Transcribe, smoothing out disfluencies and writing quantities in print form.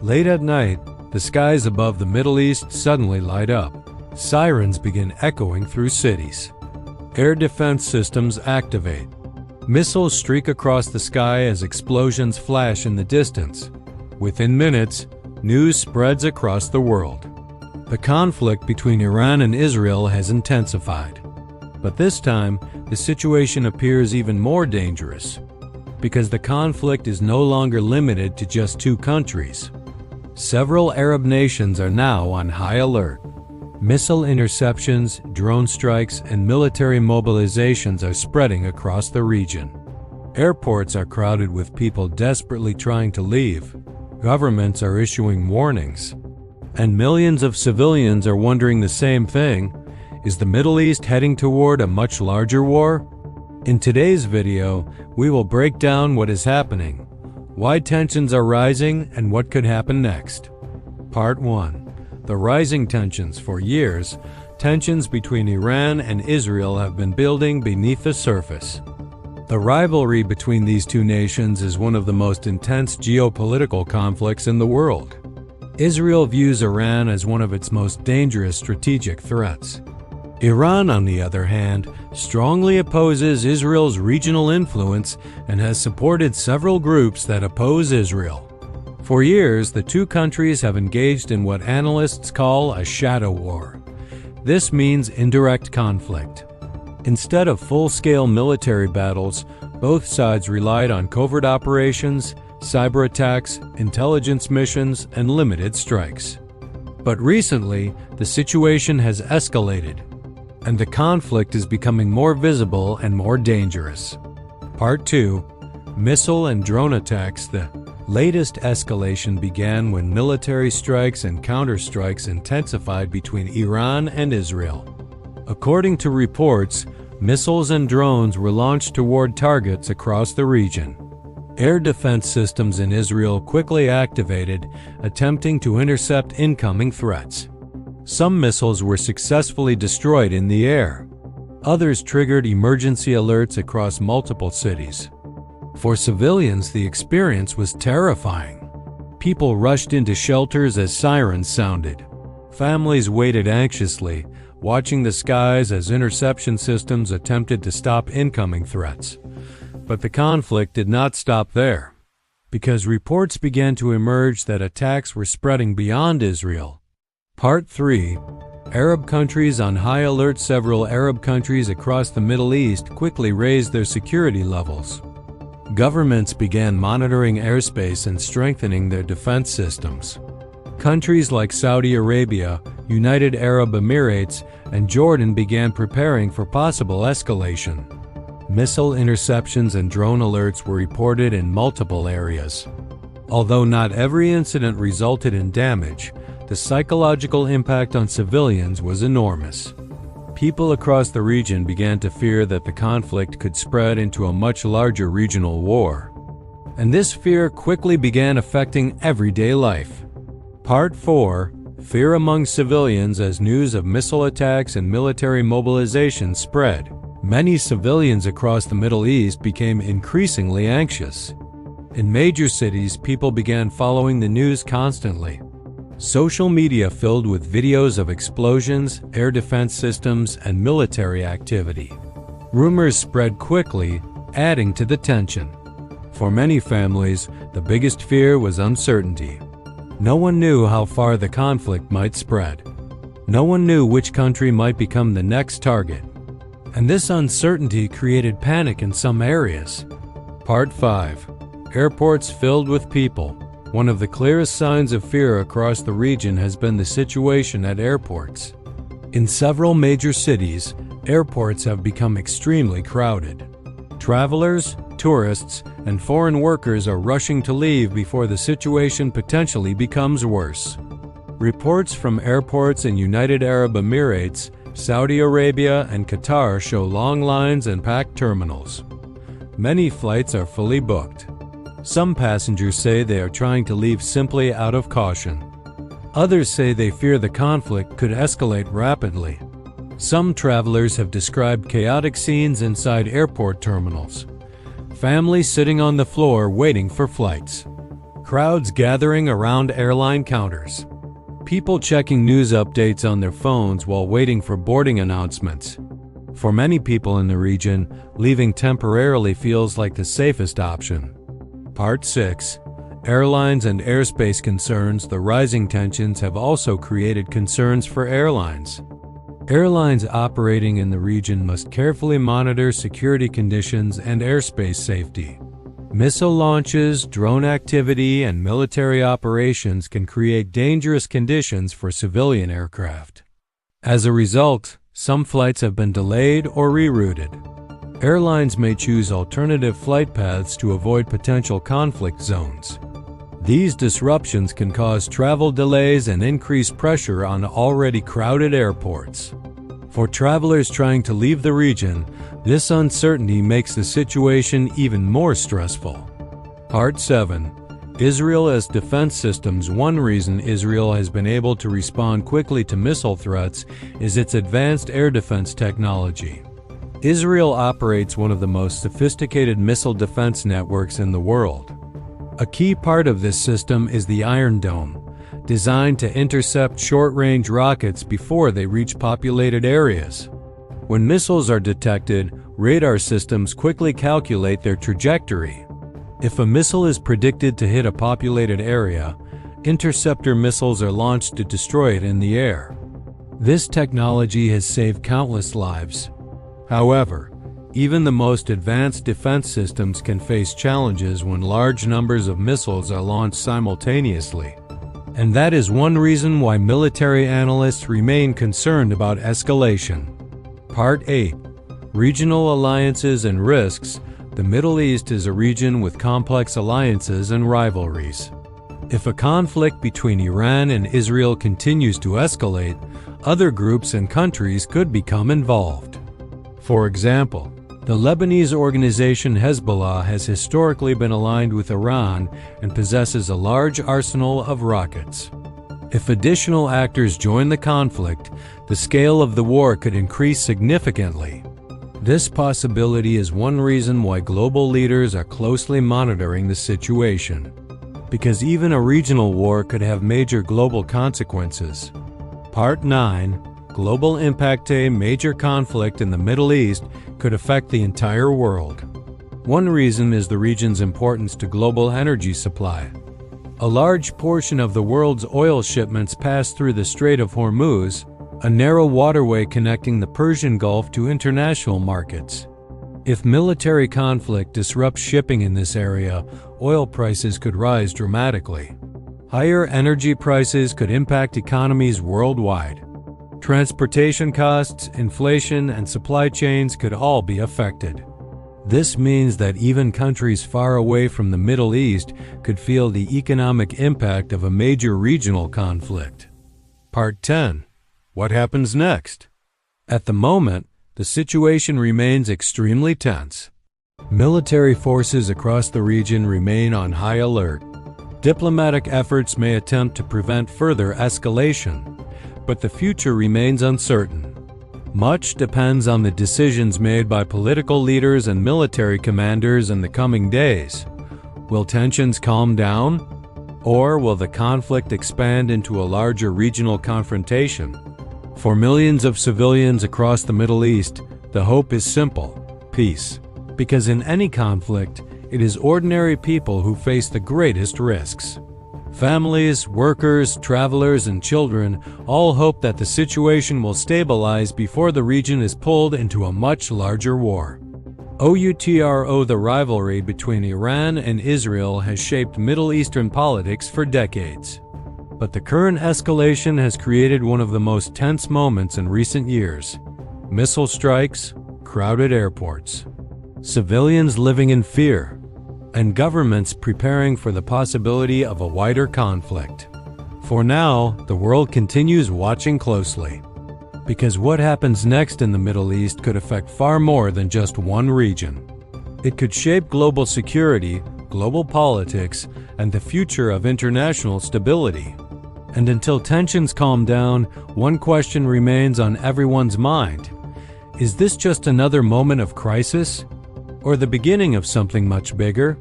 Late at night, the skies above the Middle East suddenly light up. Sirens begin echoing through cities. Air defense systems activate. Missiles streak across the sky as explosions flash in the distance. Within minutes, news spreads across the world. The conflict between Iran and Israel has intensified. But this time, the situation appears even more dangerous, because the conflict is no longer limited to just two countries. Several Arab nations are now on high alert. Missile interceptions, drone strikes, and military mobilizations are spreading across the region. Airports are crowded with people desperately trying to leave. Governments are issuing warnings. And millions of civilians are wondering the same thing. Is the Middle East heading toward a much larger war? In today's video, we will break down what is happening, why tensions are rising, and what could happen next. Part 1. The rising tensions. For years, tensions between Iran and Israel have been building beneath the surface. The rivalry between these two nations is one of the most intense geopolitical conflicts in the world. Israel views Iran as one of its most dangerous strategic threats. Iran, on the other hand, strongly opposes Israel's regional influence and has supported several groups that oppose Israel. For years, the two countries have engaged in what analysts call a shadow war. This means indirect conflict. Instead of full-scale military battles, both sides relied on covert operations, cyber attacks, intelligence missions, and limited strikes. But recently, the situation has escalated, and the conflict is becoming more visible and more dangerous. Part 2. Missile and drone attacks. The latest escalation began when military strikes and counterstrikes intensified between Iran and Israel. According to reports, missiles and drones were launched toward targets across the region. Air defense systems in Israel quickly activated, attempting to intercept incoming threats. Some missiles were successfully destroyed in the air. Others triggered emergency alerts across multiple cities. For civilians, the experience was terrifying. People rushed into shelters as sirens sounded. Families waited anxiously, watching the skies as interception systems attempted to stop incoming threats. But the conflict did not stop there, because reports began to emerge that attacks were spreading beyond Israel. Part 3. Arab countries on high alert. Several Arab countries across the Middle East quickly raised their security levels. Governments began monitoring airspace and strengthening their defense systems. Countries like Saudi Arabia, United Arab Emirates, and Jordan began preparing for possible escalation. Missile interceptions and drone alerts were reported in multiple areas. Although not every incident resulted in damage, the psychological impact on civilians was enormous. People across the region began to fear that the conflict could spread into a much larger regional war. And this fear quickly began affecting everyday life. Part 4. Fear among civilians. As news of missile attacks and military mobilization spread, many civilians across the Middle East became increasingly anxious. In major cities, people began following the news constantly. Social media filled with videos of explosions, air defense systems, and military activity. Rumors spread quickly, adding to the tension. For many families, the biggest fear was uncertainty. No one knew how far the conflict might spread. No one knew which country might become the next target. And this uncertainty created panic in some areas. Part 5. Airports filled with people. One of the clearest signs of fear across the region has been the situation at airports. In several major cities, airports have become extremely crowded. Travelers, tourists, and foreign workers are rushing to leave before the situation potentially becomes worse. Reports from airports in United Arab Emirates, Saudi Arabia, and Qatar show long lines and packed terminals. Many flights are fully booked. Some passengers say they are trying to leave simply out of caution. Others say they fear the conflict could escalate rapidly. Some travelers have described chaotic scenes inside airport terminals. Families sitting on the floor waiting for flights. Crowds gathering around airline counters. People checking news updates on their phones while waiting for boarding announcements. For many people in the region, leaving temporarily feels like the safest option. Part 6. Airlines and airspace concerns. The rising tensions have also created concerns for airlines. Airlines operating in the region must carefully monitor security conditions and airspace safety. Missile launches, drone activity, and military operations can create dangerous conditions for civilian aircraft. As a result, some flights have been delayed or rerouted. Airlines may choose alternative flight paths to avoid potential conflict zones. These disruptions can cause travel delays and increase pressure on already crowded airports. For travelers trying to leave the region, this uncertainty makes the situation even more stressful. Part 7. Israel as defense systems. One reason Israel has been able to respond quickly to missile threats is its advanced air defense technology. Israel operates one of the most sophisticated missile defense networks in the world. A key part of this system is the Iron Dome, designed to intercept short-range rockets before they reach populated areas. When missiles are detected, radar systems quickly calculate their trajectory. If a missile is predicted to hit a populated area, interceptor missiles are launched to destroy it in the air. This technology has saved countless lives. However, even the most advanced defense systems can face challenges when large numbers of missiles are launched simultaneously. And that is one reason why military analysts remain concerned about escalation. Part 8. Regional alliances and risks. The Middle East is a region with complex alliances and rivalries. If a conflict between Iran and Israel continues to escalate, other groups and countries could become involved. For example, the Lebanese organization Hezbollah has historically been aligned with Iran and possesses a large arsenal of rockets. If additional actors join the conflict, the scale of the war could increase significantly. This possibility is one reason why global leaders are closely monitoring the situation, because even a regional war could have major global consequences. Part 9. Global impact. A major conflict in the Middle East could affect the entire world. One reason is the region's importance to global energy supply. A large portion of the world's oil shipments pass through the Strait of Hormuz, a narrow waterway connecting the Persian Gulf to international markets. If military conflict disrupts shipping in this area, oil prices could rise dramatically. Higher energy prices could impact economies worldwide. Transportation costs, inflation, and supply chains could all be affected. This means that even countries far away from the Middle East could feel the economic impact of a major regional conflict. Part 10. What happens next? At the moment, the situation remains extremely tense. Military forces across the region remain on high alert. Diplomatic efforts may attempt to prevent further escalation, but the future remains uncertain. Much depends on the decisions made by political leaders and military commanders in the coming days. Will tensions calm down? Or will the conflict expand into a larger regional confrontation? For millions of civilians across the Middle East, the hope is simple: peace. Because in any conflict, it is ordinary people who face the greatest risks. Families, workers, travelers, and children all hope that the situation will stabilize before the region is pulled into a much larger war. OUTRO. The rivalry between Iran and Israel has shaped Middle Eastern politics for decades. But the current escalation has created one of the most tense moments in recent years. Missile strikes, crowded airports, civilians living in fear, and governments preparing for the possibility of a wider conflict. For now, the world continues watching closely, because what happens next in the Middle East could affect far more than just one region. It could shape global security, global politics, and the future of international stability. And until tensions calm down, one question remains on everyone's mind. Is this just another moment of crisis, or the beginning of something much bigger?